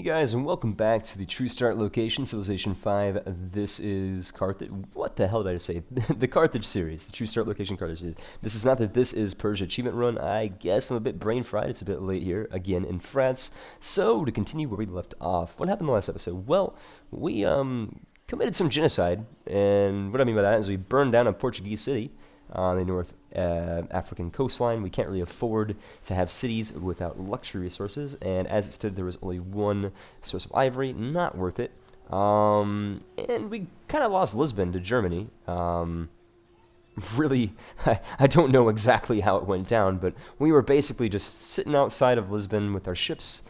Hey guys, and welcome back to the True Start location, Civilization 5. This is Carthage. What the hell did I say? The Carthage series, the True Start location Carthage series. This is not that this is Persia Achievement Run. I guess I'm a bit brain fried. It's a bit late here, again in France. So, to continue where we left off, what happened in the last episode? Well, we committed some genocide, and what I mean by that is we burned down a Portuguese city on the North African coastline. We can't really afford to have cities without luxury resources, and as it stood, there was only one source of ivory. Not worth it. And we kind of lost Lisbon to Germany. Really, I don't know exactly how it went down, but we were basically just sitting outside of Lisbon with our ships,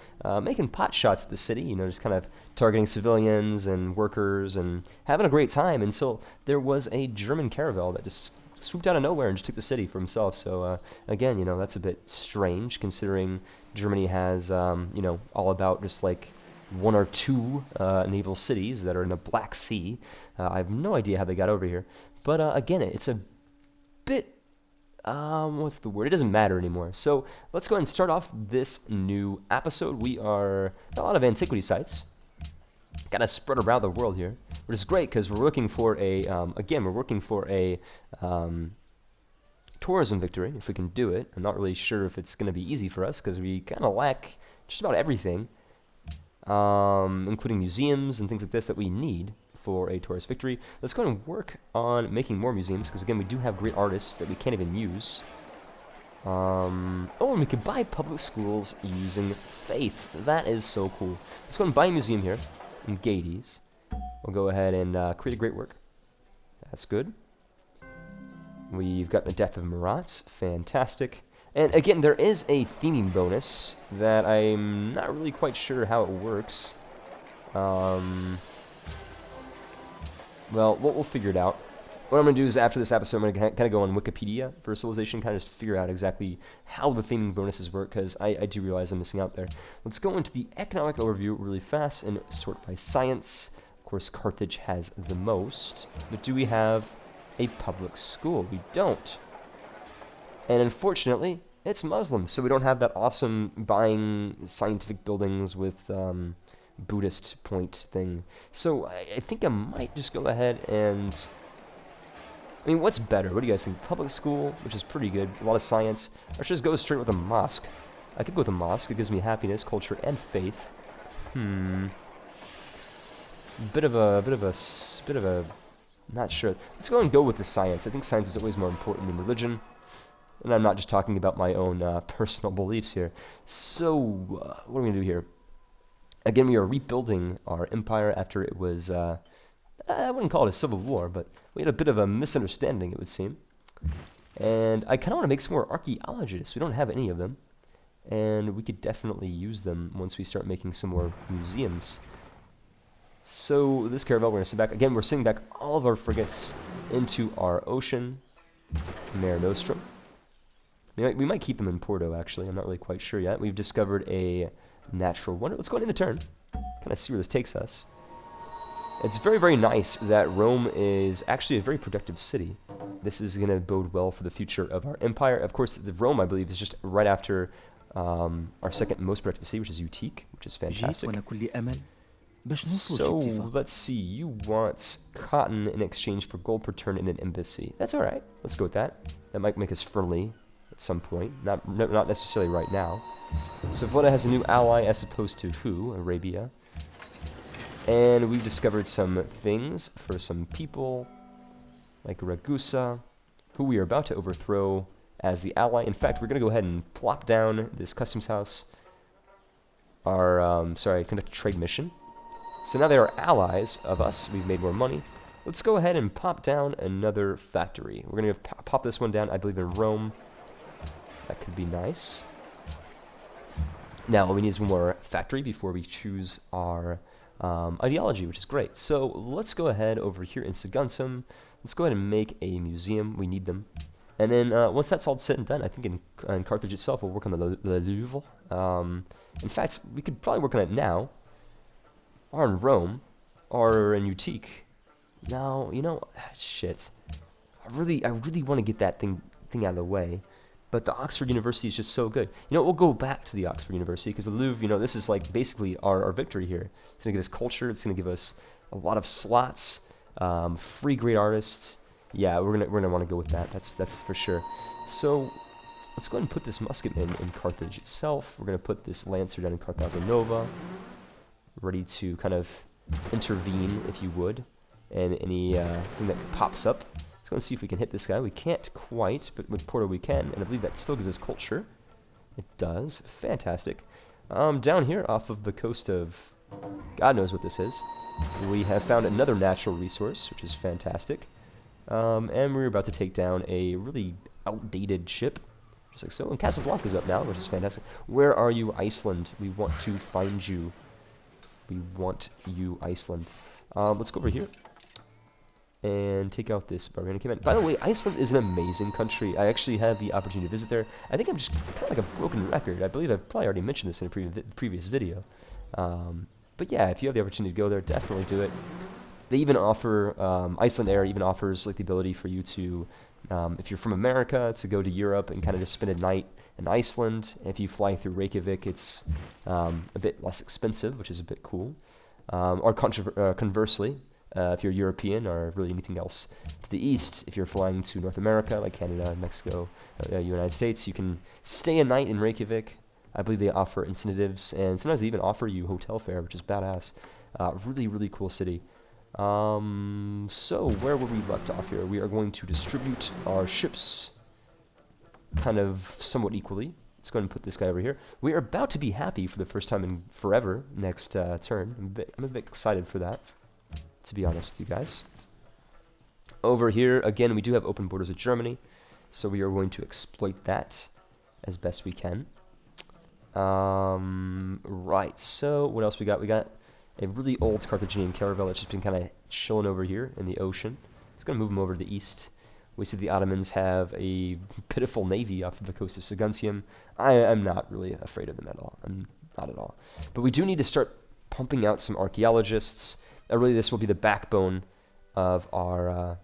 making pot shots at the city, just kind of targeting civilians and workers and having a great time until there was a German caravel that just swooped out of nowhere and just took the city for himself. So again, that's a bit strange considering Germany has, all about just like one or two naval cities that are in the Black Sea. I have no idea how they got over here. But again, it's a bit, what's the word? It doesn't matter anymore. So let's go ahead and start off this new episode. We are a lot of antiquity sites. Kind of spread around the world here, which is great because we're looking for a, tourism victory, if we can do it. I'm not really sure if it's going to be easy for us because we kind of lack just about everything, including museums and things like this that we need for a tourist victory. Let's go ahead and work on making more museums because, again, we do have great artists that we can't even use. And we could buy public schools using faith. That is so cool. Let's go ahead and buy a museum here in Gades. We'll go ahead and create a great work. That's good. We've got the Death of Marat. Fantastic. And again, there is a theming bonus that I'm not really quite sure how it works. Well, we'll figure it out. What I'm going to do is after this episode, I'm going to kind of go on Wikipedia for Civilization, kind of just figure out exactly how the theming bonuses work, because I do realize I'm missing out there. Let's go into the economic overview really fast and sort by science. Of course, Carthage has the most, but do we have a public school? We don't. And unfortunately, it's Muslim, so we don't have that awesome buying scientific buildings with Buddhist point thing. So I think I might just go ahead and... what's better? What do you guys think? Public school, which is pretty good, a lot of science, or should I just go straight with a mosque? I could go with a mosque. It gives me happiness, culture, and faith. Bit of a, not sure. Let's go and go with the science. I think science is always more important than religion, and I'm not just talking about my own personal beliefs here. So, what are we gonna do here? Again, we are rebuilding our empire after it was. I wouldn't call it a civil war, but we had a bit of a misunderstanding, it would seem. And I kind of want to make some more archaeologists. We don't have any of them. And we could definitely use them once we start making some more museums. So this caravel, we're going to send back. Again, we're sending back all of our frigates into our ocean, Mare Nostrum. We might keep them in Porto, actually. I'm not really quite sure yet. We've discovered a natural wonder. Let's go ahead and end the turn. Kind of see where this takes us. It's very, very nice that Rome is actually a very productive city. This is going to bode well for the future of our empire. Of course, Rome, I believe, is just right after our second most productive city, which is Utique, which is fantastic. So, let's see. You want cotton in exchange for gold per turn in an embassy. That's all right. Let's go with that. That might make us friendly at some point. Not necessarily right now. So, Vlota has a new ally as opposed to who? Arabia. And we've discovered some things for some people, like Ragusa, who we are about to overthrow as the ally. In fact, we're going to go ahead and plop down this customs house, conduct a trade mission. So now they are allies of us. We've made more money. Let's go ahead and pop down another factory. We're going to pop this one down, I believe, in Rome. That could be nice. Now, all we need is one more factory before we choose our... ideology, which is great. So let's go ahead over here in Saguntum. Let's go ahead and make a museum. We need them. And then once that's all said and done, I think in Carthage itself, we'll work on the Louvre. In fact, we could probably work on it now, or in Rome, or in Utique. No, shit. I really want to get that thing out of the way. But the Oxford University is just so good. You know, we'll go back to the Oxford University because the Louvre, you know, this is like basically our victory here. It's going to give us culture. It's going to give us a lot of slots, free great artists. Yeah, we're gonna want to go with that. That's for sure. So let's go ahead and put this musketman in Carthage itself. We're going to put this lancer down in Carthago Nova, ready to kind of intervene, if you would, and any thing that pops up. Let's go and see if we can hit this guy. We can't quite, but with Porto we can, and I believe that still gives us culture. It does. Fantastic. Down here, off of the coast of God knows what this is, we have found another natural resource, which is fantastic. And we're about to take down a really outdated ship, just like so. And Casablanca's up now, which is fantastic. Where are you, Iceland? We want to find you. We want you, Iceland. Let's go over here and take out this barbarian encampment. By the way, Iceland is an amazing country. I actually had the opportunity to visit there. I think I'm just kind of like a broken record. I believe I've probably already mentioned this in a previous video. But yeah, if you have the opportunity to go there, definitely do it. They even offer, Iceland Air even offers like the ability for you to, if you're from America, to go to Europe and kind of just spend a night in Iceland. If you fly through Reykjavik, it's a bit less expensive, which is a bit cool. Or conversely, if you're European or really anything else to the east, if you're flying to North America, like Canada, Mexico, United States, you can stay a night in Reykjavik. I believe they offer incentives, and sometimes they even offer you hotel fare, which is badass. Really, really cool city. So where were we left off here? We are going to distribute our ships kind of somewhat equally. Let's go ahead and put this guy over here. We are about to be happy for the first time in forever next turn. I'm a bit excited for that, to be honest with you guys. Over here, again, we do have open borders with Germany, so we are going to exploit that as best we can. Right, so what else we got? We got a really old Carthaginian caravel that's just been kind of chilling over here in the ocean. It's going to move them over to the east. We see the Ottomans have a pitiful navy off of the coast of Saguntium. I'm not really afraid of them at all. I'm not at all. But we do need to start pumping out some archaeologists. Really, this will be the backbone of our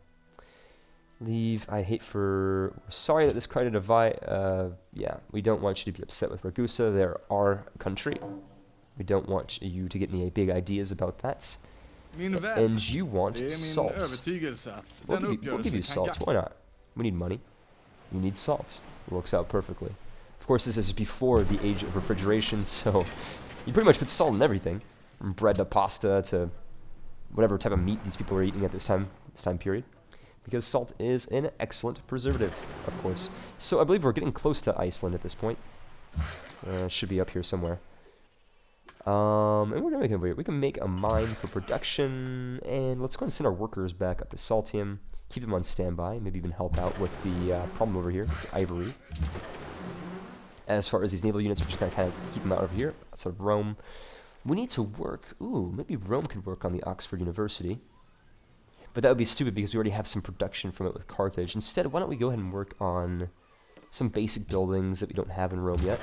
We're sorry that this created a yeah, we don't want you to be upset with Ragusa. They're our country. We don't want you to get any big ideas about that. And you want salts. We'll give you salts. Why not? We need money. You need salt. It works out perfectly. Of course, this is before the age of refrigeration, so you pretty much put salt in everything, from bread to pasta to whatever type of meat these people are eating at this time period, because salt is an excellent preservative, of course. So I believe we're getting close to Iceland at this point. Should be up here somewhere. And we're gonna make it weird. We can make a mine for production, and let's go and send our workers back up to Saltium. Keep them on standby. Maybe even help out with the problem over here, the ivory. As far as these naval units, we're just gonna kind of keep them out over here, outside of Rome. We need to work. Ooh, maybe Rome could work on the Oxford University, but that would be stupid because we already have some production from it with Carthage. Instead, why don't we go ahead and work on some basic buildings that we don't have in Rome yet?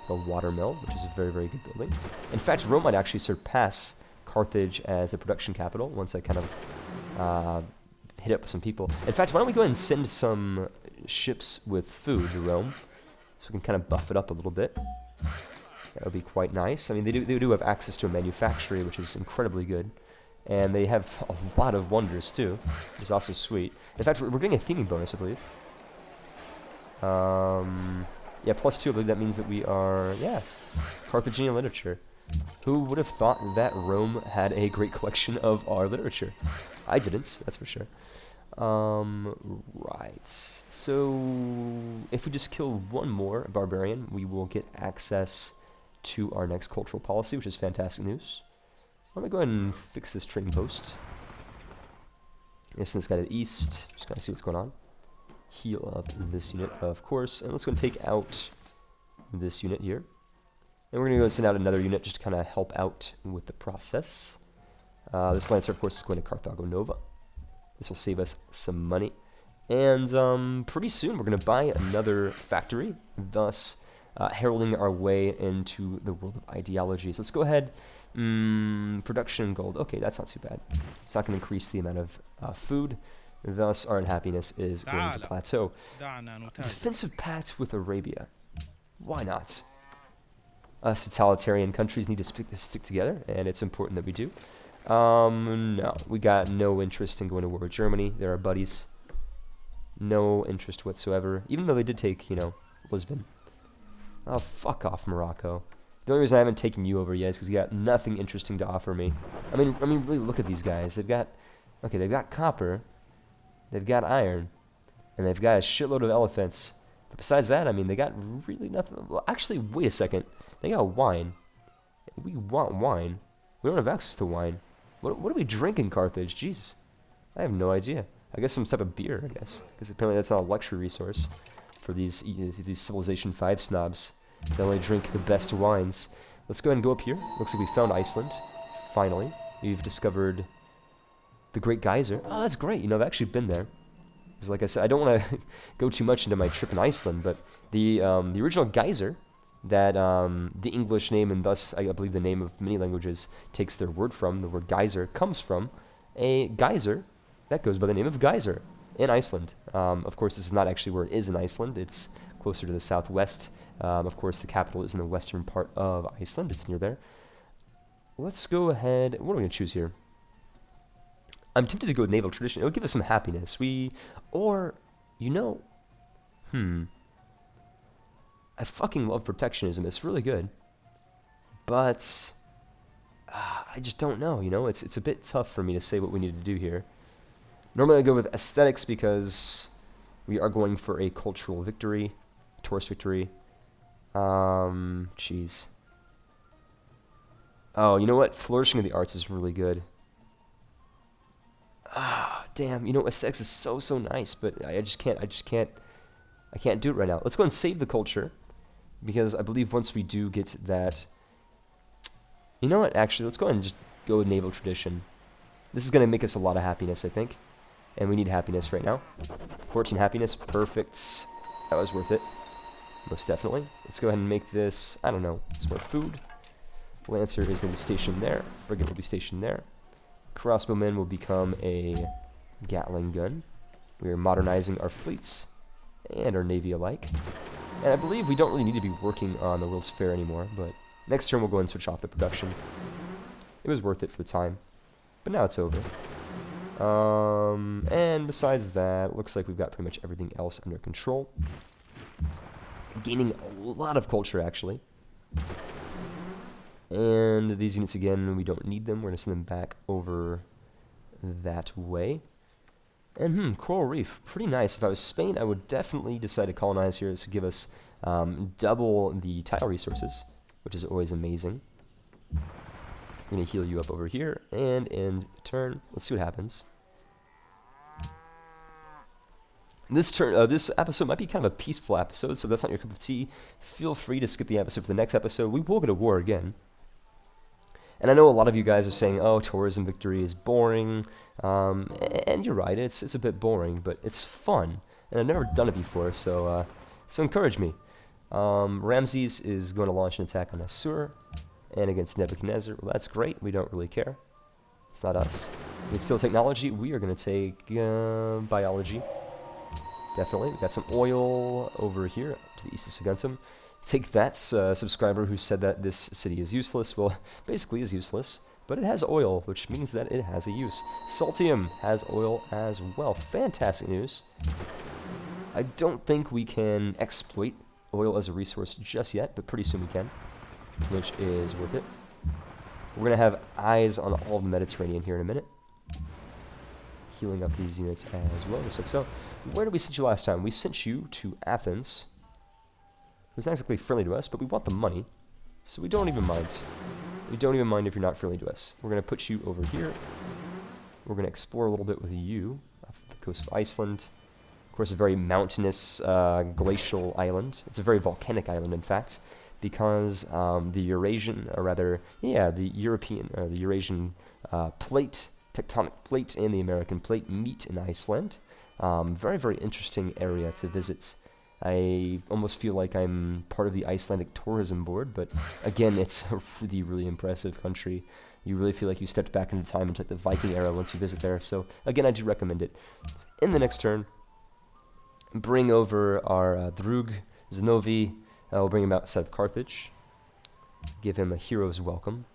A water mill, which is a very, very good building. In fact, Rome might actually surpass Carthage as the production capital once I kind of hit up some people. In fact, why don't we go ahead and send some ships with food to Rome, so we can kind of buff it up a little bit. That would be quite nice. I mean, they do have access to a manufactory, which is incredibly good. And they have a lot of wonders, too, which is also sweet. In fact, we're getting a theming bonus, I believe. Yeah, +2, I believe that means that we are, yeah, Carthaginian literature. Who would have thought that Rome had a great collection of our literature? I didn't, that's for sure. Right. So, if we just kill one more barbarian, we will get access to our next cultural policy, which is fantastic news. Let me go ahead and fix this trading post. Send this guy to the east, just kind of see what's going on. Heal up this unit, of course, and let's go and take out this unit here. And we're going to go send out another unit just to kind of help out with the process. This Lancer, of course, is going to Carthago Nova. This will save us some money. And pretty soon we're going to buy another factory, thus heralding our way into the world of ideologies. Let's go ahead. Production gold. Okay, that's not too bad. It's not going to increase the amount of food. Thus, our unhappiness is going to تعال plateau. دعنا نتاجر. Defensive pact with Arabia. Why not? Us totalitarian countries need to stick together, and it's important that we do. No, we got no interest in going to war with Germany. They're our buddies. No interest whatsoever, even though they did take, Lisbon. Oh, fuck off, Morocco. The only reason I haven't taken you over yet is because you got nothing interesting to offer me. I mean, really look at these guys. They've got copper, they've got iron, and they've got a shitload of elephants. But besides that, I mean, they got really nothing. Well, actually, wait a second. They got wine. We want wine. We don't have access to wine. What do we drink in Carthage? Jesus. I have no idea. I guess some type of beer, I guess. Because apparently that's not a luxury resource for these Civilization 5 snobs. They only drink the best wines. Let's go ahead and go up here. Looks like we found Iceland. Finally. We've discovered the Great Geyser. Oh, that's great. I've actually been there. Because like I said, I don't want to go too much into my trip in Iceland, but the original geyser that the English name, and thus I believe the name of many languages takes their word from, the word geyser, comes from a geyser that goes by the name of Geyser in Iceland. Of course, this is not actually where it is in Iceland. It's closer to the southwest. Of course, the capital is in the western part of Iceland. It's near there. Let's go ahead. What are we going to choose here? I'm tempted to go with naval tradition. It would give us some happiness. I fucking love protectionism. It's really good. But I just don't know, It's a bit tough for me to say what we need to do here. Normally I go with aesthetics because we are going for a cultural victory, tourist victory. Jeez. Oh, you know what? Flourishing of the arts is really good. Damn, aesthetics is so nice, but I can't do it right now. Let's go and save the culture, because I believe once we do get that, you know what, actually, let's go ahead and just go with naval tradition. This is going to make us a lot of happiness, I think, and we need happiness right now. 14 happiness, perfect. That was worth it, most definitely. Let's go ahead and make this, I don't know, some more food. Lancer is going to be stationed there. Frigate will be stationed there. Crossbowmen will become a Gatling gun. We are modernizing our fleets and our navy alike. And I believe we don't really need to be working on the World's Fair anymore, but next turn we'll go and switch off the production. It was worth it for the time, but now it's over. And besides that, it looks like we've got pretty much everything else under control. Gaining a lot of culture, actually. And these units, again, we don't need them. We're going to send them back over that way. And, Coral Reef, pretty nice. If I was Spain, I would definitely decide to colonize here. This would give us double the tile resources, which is always amazing. I'm going to heal you up over here, and end the turn. Let's see what happens. This episode might be kind of a peaceful episode, so if that's not your cup of tea, feel free to skip the episode for the next episode. We will go to war again. And I know a lot of you guys are saying, oh, tourism victory is boring. And you're right, it's a bit boring, but it's fun. And I've never done it before, so encourage me. Ramses is going to launch an attack on Assur and against Nebuchadnezzar. Well, that's great. We don't really care. It's not us. We still technology. We are going to take biology. Definitely. We've got some oil over here to the east of Saguntum. Take that, subscriber who said that this city is useless. Well, basically is useless, but it has oil, which means that it has a use. Saltium has oil as well. Fantastic news. I don't think we can exploit oil as a resource just yet, but pretty soon we can, which is worth it. We're going to have eyes on all of the Mediterranean here in a minute. Healing up these units as well, just like so. Where did we send you last time? We sent you to Athens. It was not exactly friendly to us, but we want the money, so we don't even mind. We don't even mind if you're not friendly to us. We're going to put you over here. We're going to explore a little bit with you off the coast of Iceland. Of course, a very mountainous, glacial island. It's a very volcanic island, in fact, because the Eurasian plate, tectonic plate, and the American plate meet in Iceland. Very, very interesting area to visit. I almost feel like I'm part of the Icelandic tourism board, but again, it's a really, really impressive country. You really feel like you stepped back into time and took the Viking era once you visit there. So again, I do recommend it. In the next turn, bring over our Drug Zenovi. We'll bring him outside of Carthage. Give him a hero's welcome.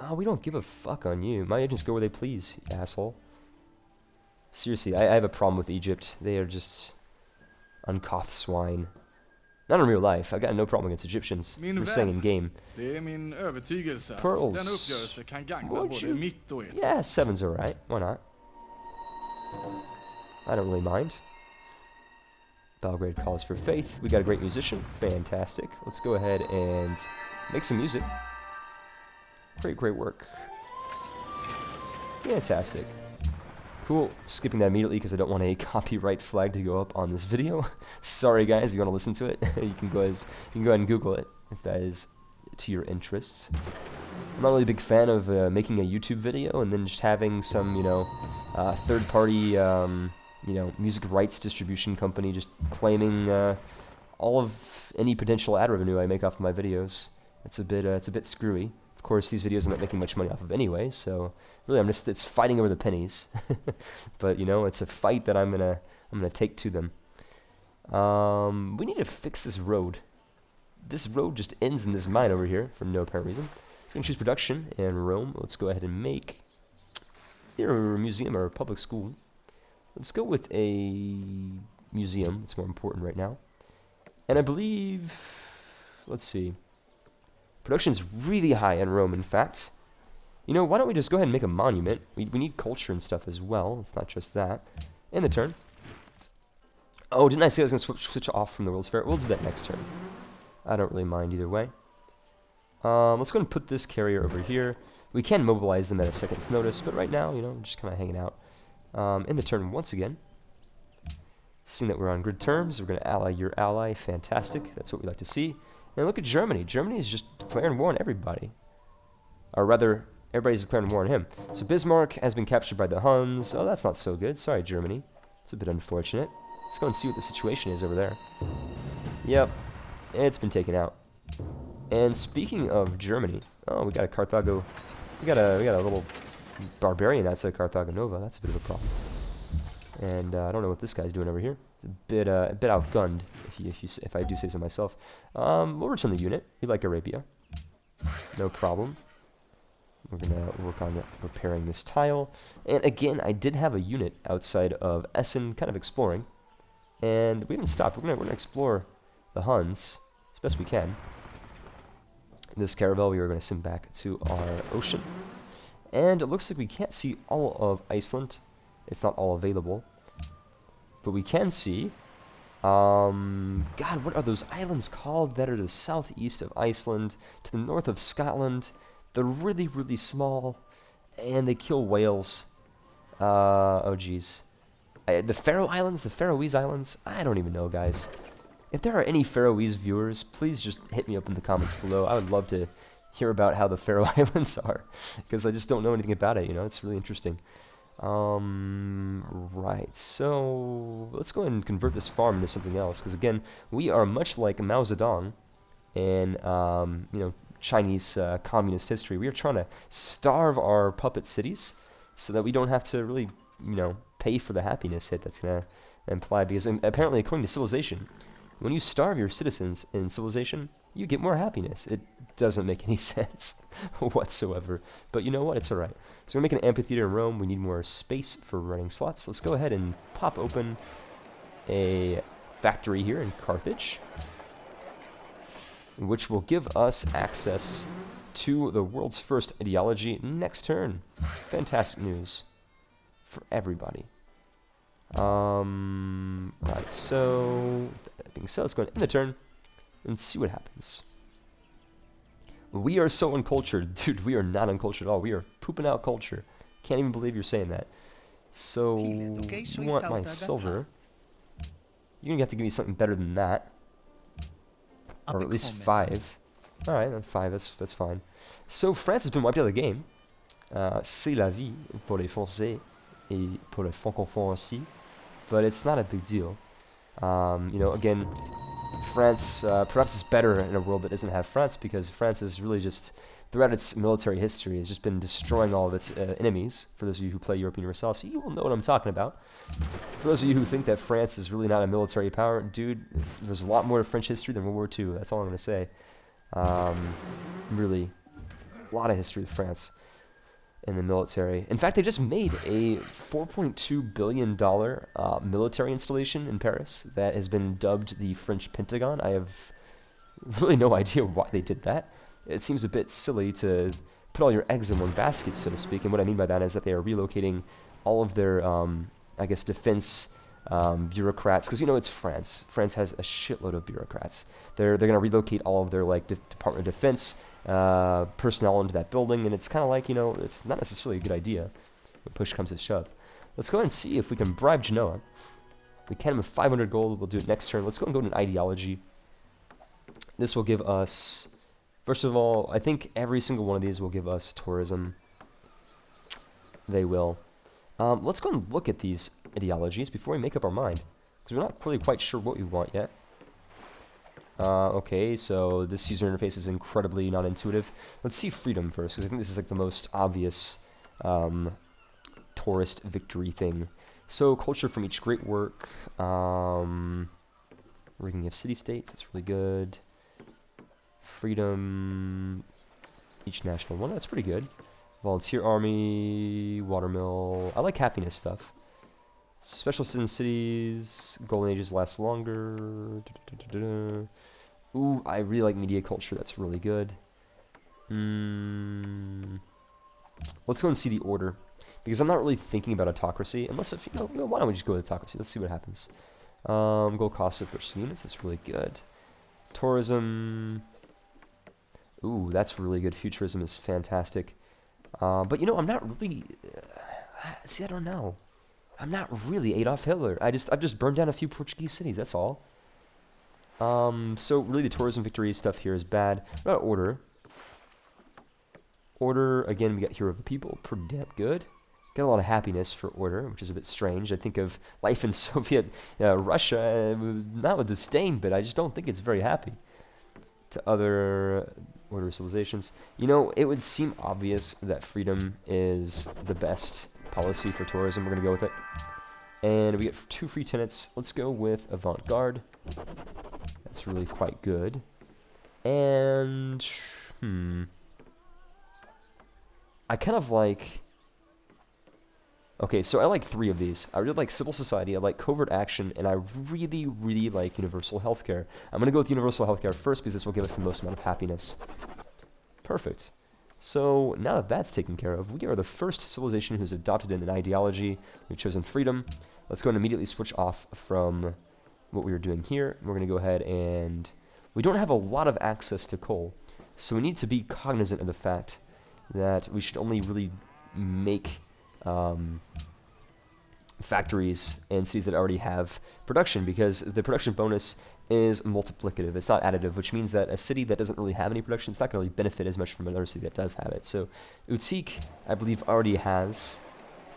Oh, we don't give a fuck on you. My agents go where they please, you asshole. Seriously, I have a problem with Egypt. They are just uncouth swine. Not in real life. I got no problem against Egyptians. We're saying in game. Det är min övertygelse att Pearls. denna uppgörelse kan gagna Would både you? mitt och ert. Yeah, 7's alright. Why not? I don't really mind. Belgrade calls for faith. We got a great musician. Fantastic. Let's go ahead and make some music. Great, great work. Fantastic. Cool. Skipping that immediately because I don't want a copyright flag to go up on this video. Sorry guys, if you want to listen to it, you can go ahead and Google it if that is to your interests. I'm not really a big fan of making a YouTube video and then just having some, third-party, music rights distribution company just claiming all of any potential ad revenue I make off of my videos. It's a bit screwy. Of course, these videos I'm not making much money off of anyway, so really it's fighting over the pennies. But it's a fight that I'm gonna take to them. We need to fix this road. This road just ends in this mine over here for no apparent reason. Let's go and choose production in Rome. Let's go ahead and make either a museum or a public school. Let's go with a museum. It's more important right now. And I believe, let's see. Production's really high in Rome, in fact. Why don't we just go ahead and make a monument? We need culture and stuff as well. It's not just that. In the turn. Oh, didn't I say I was going to switch off from the World's Fair? We'll do that next turn. I don't really mind either way. Let's go ahead and put this carrier over here. We can mobilize them at a second's notice, but right now, we're just kind of hanging out. In the turn once again. Seeing that we're on good terms, we're going to ally your ally. Fantastic. That's what we like to see. And look at Germany. Germany is just declaring war on everybody. Or rather, everybody's declaring war on him. So Bismarck has been captured by the Huns. Oh, that's not so good. Sorry, Germany. It's a bit unfortunate. Let's go and see what the situation is over there. Yep. It's been taken out. And speaking of Germany, oh, we got a Carthago. We got a little barbarian outside Carthago Nova. That's a bit of a problem. And I don't know what this guy's doing over here. It's a bit outgunned, if I do say so myself. We'll return the unit. We like Arabia. No problem. We're gonna work on repairing this tile. And again, I did have a unit outside of Essen, kind of exploring. And we haven't stopped. We're gonna explore the Huns as best we can. This caravel, we are gonna send back to our ocean. And it looks like we can't see all of Iceland. It's not all available. But we can see, God, what are those islands called that are to the southeast of Iceland, to the north of Scotland? They're really, really small, and they kill whales. Oh, geez. The Faroe Islands, the Faroese Islands? I don't even know, guys. If there are any Faroese viewers, please just hit me up in the comments below. I would love to hear about how the Faroe Islands are, because I just don't know anything about it, It's really interesting. Right, so let's go ahead and convert this farm into something else, because again, we are much like Mao Zedong in, Chinese communist history. We are trying to starve our puppet cities so that we don't have to really, pay for the happiness hit that's going to imply, because apparently, according to civilization, when you starve your citizens in civilization, you get more happiness. It doesn't make any sense whatsoever. But you know what? It's alright. So we're making an amphitheater in Rome. We need more space for running slots. Let's go ahead and pop open a factory here in Carthage, which will give us access to the world's first ideology next turn. Fantastic news for everybody. Right, so that being said, let's go ahead and end the turn and see what happens. We are so uncultured. Dude, we are not uncultured at all. We are pooping out culture. Can't even believe you're saying that. So, you want my silver. You're going to have to give me something better than that. Or at least 5. Alright, then 5, that's fine. So, France has been wiped out of the game. C'est la vie pour les Français et pour les francophones aussi. But it's not a big deal. You know, again, France perhaps is better in a world that doesn't have France, because France is really just, throughout its military history, has just been destroying all of its enemies. For those of you who play European Universalis, you will know what I'm talking about. For those of you who think that France is really not a military power, dude, there's a lot more to French history than World War II. That's all I'm going to say. Really, a lot of history with France in the military. In fact, they just made a $4.2 billion military installation in Paris that has been dubbed the French Pentagon. I have really no idea why they did that. It seems a bit silly to put all your eggs in one basket, so to speak. And what I mean by that is that they are relocating all of their, I guess, defense bureaucrats, because, you know, it's France. France has a shitload of bureaucrats. They're going to relocate all of their, like, Department of Defense personnel into that building, and it's kind of like, you know, it's not necessarily a good idea when push comes to shove. Let's go ahead and see if we can bribe Genoa. We can with 500 gold. We'll do it next turn. Let's go and go to an ideology. This will give us, first of all, I think every single one of these will give us tourism. They will. Let's go and look at these ideologies before we make up our mind, because we're not really quite sure what we want yet. Okay, so this user interface is incredibly non-intuitive. Let's see freedom first, because I think this is like the most obvious tourist victory thing. So culture from each great work, rigging of city-states, that's really good. Freedom, each national one, that's pretty good. Volunteer army, watermill, I like happiness stuff. Special citizen cities, golden ages last longer. Ooh, I really like media culture, that's really good. Let's go and see the order, because I'm not really thinking about autocracy, unless if, you know, why don't we just go with autocracy, let's see what happens. Gold cost of purchasing units, that's really good. Tourism, ooh, that's really good, futurism is fantastic. But, you know, I'm not really, see, I don't know. I'm not really Adolf Hitler. I've just burned down a few Portuguese cities, that's all. So really the tourism victory stuff here is bad. What about order? Order, again, we got Hero of the People, pretty damn good. Got a lot of happiness for order, which is a bit strange. I think of life in Soviet Russia, not with disdain, but I just don't think it's very happy. To other order civilizations. You know, it would seem obvious that freedom is the best policy for tourism. We're going to go with it. And we get 2 free tenants. Let's go with Avant-Garde. That's really quite good. And, I kind of like... Okay, so I like 3 of these. I really like civil society, I like covert action, and I really, really like universal healthcare. I'm going to go with universal healthcare first, because this will give us the most amount of happiness. Perfect. So, now that that's taken care of, we are the first civilization who's adopted an ideology. We've chosen freedom. Let's go and immediately switch off from what we were doing here. We're going to go ahead and... We don't have a lot of access to coal, so we need to be cognizant of the fact that we should only really make factories and cities that already have production, because the production bonus is multiplicative. It's not additive, which means that a city that doesn't really have any production, it's not going to really benefit as much from another city that does have it. So Utik, I believe, already has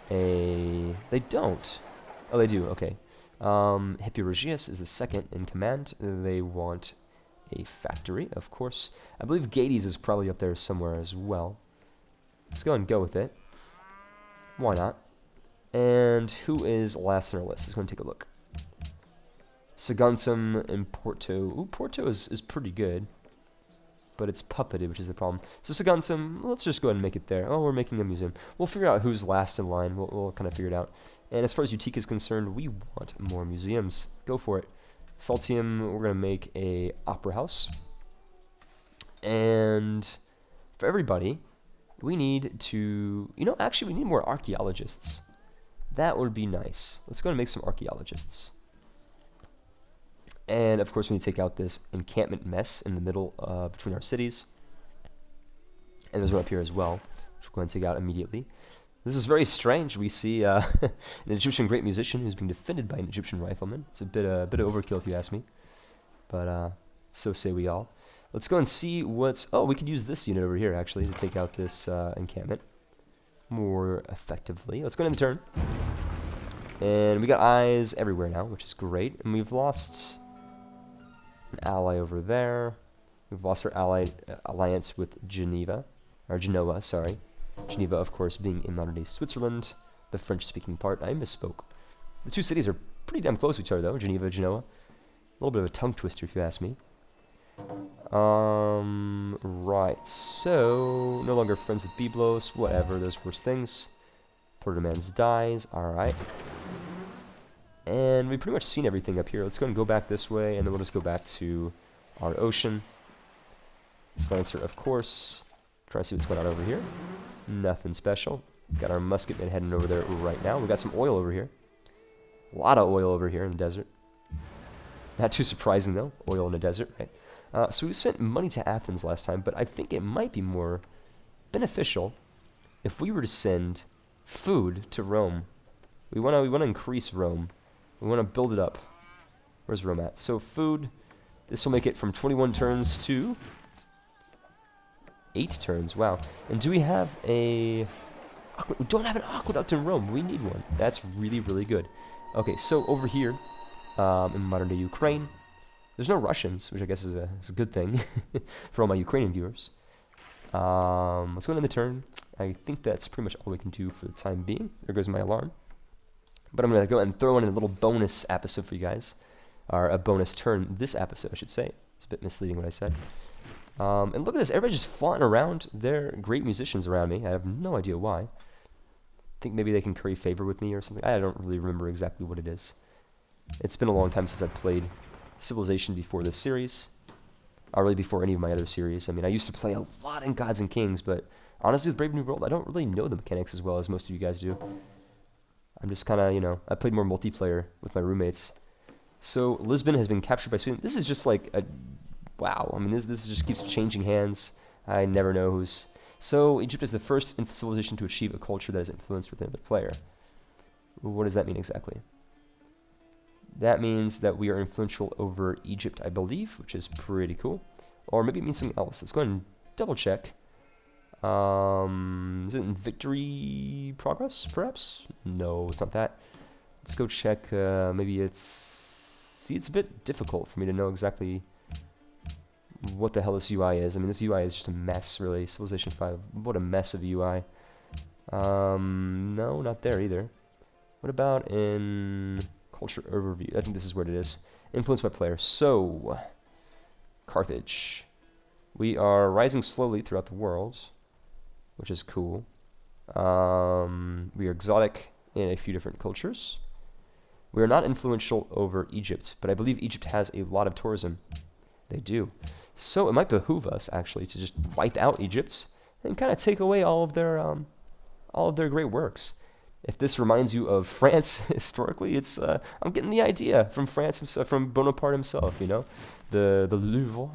a... They don't. Oh, they do. Okay. Hippiregius is the second in command. They want a factory, of course. I believe Gades is probably up there somewhere as well. Let's go and go with it. Why not? And who is last on our list? Let's go and take a look. Saguntum and Porto. Ooh, Porto is pretty good, but it's puppeted, which is the problem. So Saguntum, let's just go ahead and make it there. Oh, we're making a museum. We'll figure out who's last in line. We'll kind of figure it out. And as far as Utique is concerned, we want more museums. Go for it. Saltium, we're going to make a opera house. And for everybody, we need to... You know, actually, we need more archaeologists. That would be nice. Let's go and make some archaeologists. And, of course, we need to take out this encampment mess in the middle between our cities. And there's one up here as well, which we're going to take out immediately. This is very strange. We see an Egyptian great musician who's being defended by an Egyptian rifleman. It's a bit of overkill, if you ask me. But so say we all. Let's go and see what's... Oh, we could use this unit over here, actually, to take out this encampment more effectively. Let's go into the turn. And we got eyes everywhere now, which is great. And we've lost an ally over there. We've lost our alliance with Geneva, or Genoa, sorry. Geneva, of course, being in modern-day Switzerland, the French-speaking part. I misspoke. The two cities are pretty damn close to each other, though, Geneva, Genoa. A little bit of a tongue twister, if you ask me. Right, so, no longer friends with Byblos, whatever, those worst things. Porter Demands dies, alright. And we've pretty much seen everything up here. Let's go and go back this way, and then we'll just go back to our ocean. This Lancer, of course. Try to see what's going on over here. Nothing special. Got our musketmen heading over there right now. We got some oil over here. A lot of oil over here in the desert. Not too surprising, though. Oil in the desert, right? So we spent money to Athens last time, but I think it might be more beneficial if we were to send food to Rome. We want to increase Rome. We want to build it up. Where's Rome at? So food, this will make it from 21 turns to 8 turns. Wow. And do we have a... We don't have an aqueduct in Rome. We need one. That's really, really good. Okay, so over here, in modern-day Ukraine, there's no Russians, which I guess is a good thing for all my Ukrainian viewers. Let's go into the turn. I think that's pretty much all we can do for the time being. There goes my alarm. But I'm going to go and throw in a little bonus episode for you guys. Or a bonus turn this episode, I should say. It's a bit misleading what I said. And look at this. Everybody's just flaunting around. They're great musicians around me. I have no idea why. I think maybe they can curry favor with me or something. I don't really remember exactly what it is. It's been a long time since I've played Civilization before this series. Or really before any of my other series. I mean, I used to play a lot in Gods and Kings, but honestly with Brave New World, I don't really know the mechanics as well as most of you guys do. I'm just kind of, you know, I played more multiplayer with my roommates. So, Lisbon has been captured by Sweden. This is just like a... Wow, I mean, this just keeps changing hands. I never know who's... So, Egypt is the first civilization to achieve a culture that is influenced with another player. What does that mean exactly? That means that we are influential over Egypt, I believe, which is pretty cool. Or maybe it means something else. Let's go ahead and double check. Is it in victory progress, perhaps? No, it's not that. Let's go check. Maybe it's... See, it's a bit difficult for me to know exactly what the hell this UI is. I mean, this UI is just a mess, really. Civilization 5, what a mess of UI. No, not there either. What about in culture overview? I think this is where it is. Influence by player. So, Carthage. We are rising slowly throughout the world, which is cool. We are exotic in a few different cultures. We are not influential over Egypt, but I believe Egypt has a lot of tourism. They do. So it might behoove us, actually, to just wipe out Egypt and kind of take away all of their great works. If this reminds you of France historically, it's I'm getting the idea from France himself, from Bonaparte himself. You know, the Louvre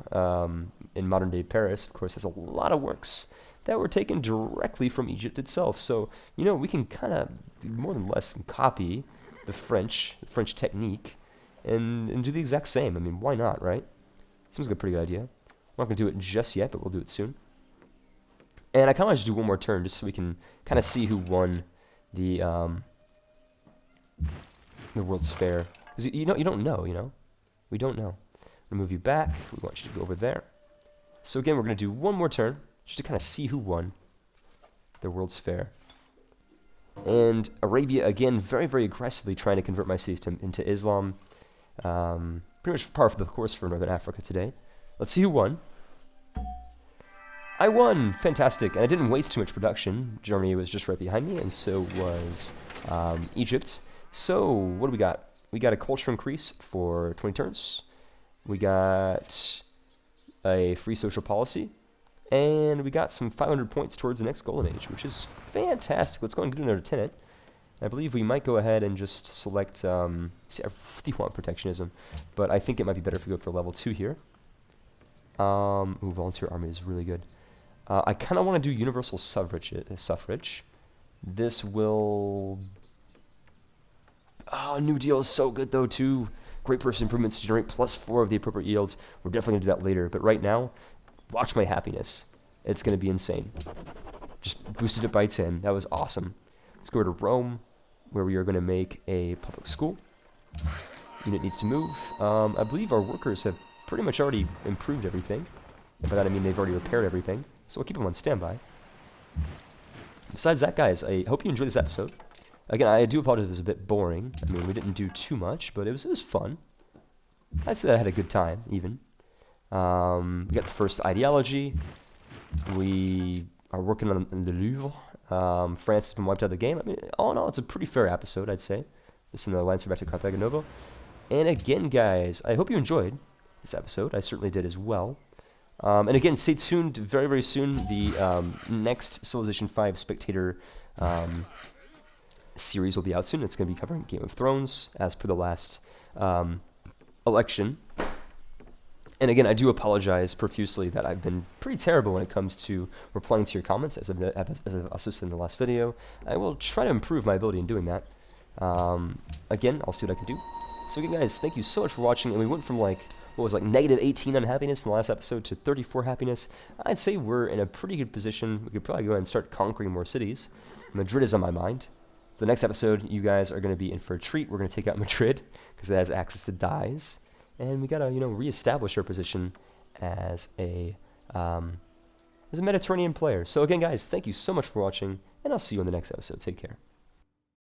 in modern day Paris, of course, has a lot of works that were taken directly from Egypt itself. So you know, we can kind of more than less copy the French technique and do the exact same. I mean, why not, right? Seems like a pretty good idea. We're not going to do it just yet, but we'll do it soon. And I kind of want to do one more turn just so we can kind of see who won the World's Fair. Because you don't know, you know? We don't know. Move you back. We want you to go over there. So again, we're going to do one more turn just to kind of see who won the World's Fair. And Arabia, again, very, very aggressively trying to convert my cities into Islam. Pretty much par for the course for Northern Africa today. Let's see who won. I won! Fantastic. And I didn't waste too much production. Germany was just right behind me, and so was Egypt. So, what do we got? We got a culture increase for 20 turns. We got a free social policy. And we got some 500 points towards the next Golden Age, which is fantastic. Let's go and get another tenant. I believe we might go ahead and just select... see, I really want protectionism, but I think it might be better if we go for level 2 here. Ooh, volunteer army is really good. I kind of want to do universal suffrage. This will... Oh, New Deal is so good, though, too. Great person improvements to generate +4 of the appropriate yields. We're definitely going to do that later, but right now, watch my happiness. It's going to be insane. Just boosted it by 10. That was awesome. Let's go to Rome. where we are going to make a public school. Unit needs to move. I believe our workers have pretty much already improved everything. And by that I mean they've already repaired everything. So we'll keep them on standby. Besides that, guys, I hope you enjoyed this episode. Again, I do apologize if it was a bit boring. I mean, we didn't do too much, but it was fun. I'd say that I had a good time, even. We got the first ideology. We are working on the Louvre. France has been wiped out of the game. I mean, all in all, it's a pretty fair episode, I'd say. This is the Alliance for Carthago Nova. And again, guys, I hope you enjoyed this episode. I certainly did as well. And again, stay tuned very, very soon. The next Civilization 5 Spectator series will be out soon. It's going to be covering Game of Thrones, as per the last election. And again, I do apologize profusely that I've been pretty terrible when it comes to replying to your comments, as I've also said in the last video. I will try to improve my ability in doing that. Again, I'll see what I can do. So again, guys, thank you so much for watching. And we went from like, what was like negative 18 unhappiness in the last episode to 34 happiness. I'd say we're in a pretty good position. We could probably go ahead and start conquering more cities. Madrid is on my mind. The next episode, you guys are going to be in for a treat. We're going to take out Madrid because it has access to dyes. And we got to, reestablish our position as a Mediterranean player. So again, guys, thank you so much for watching, and I'll see you in the next episode. Take care.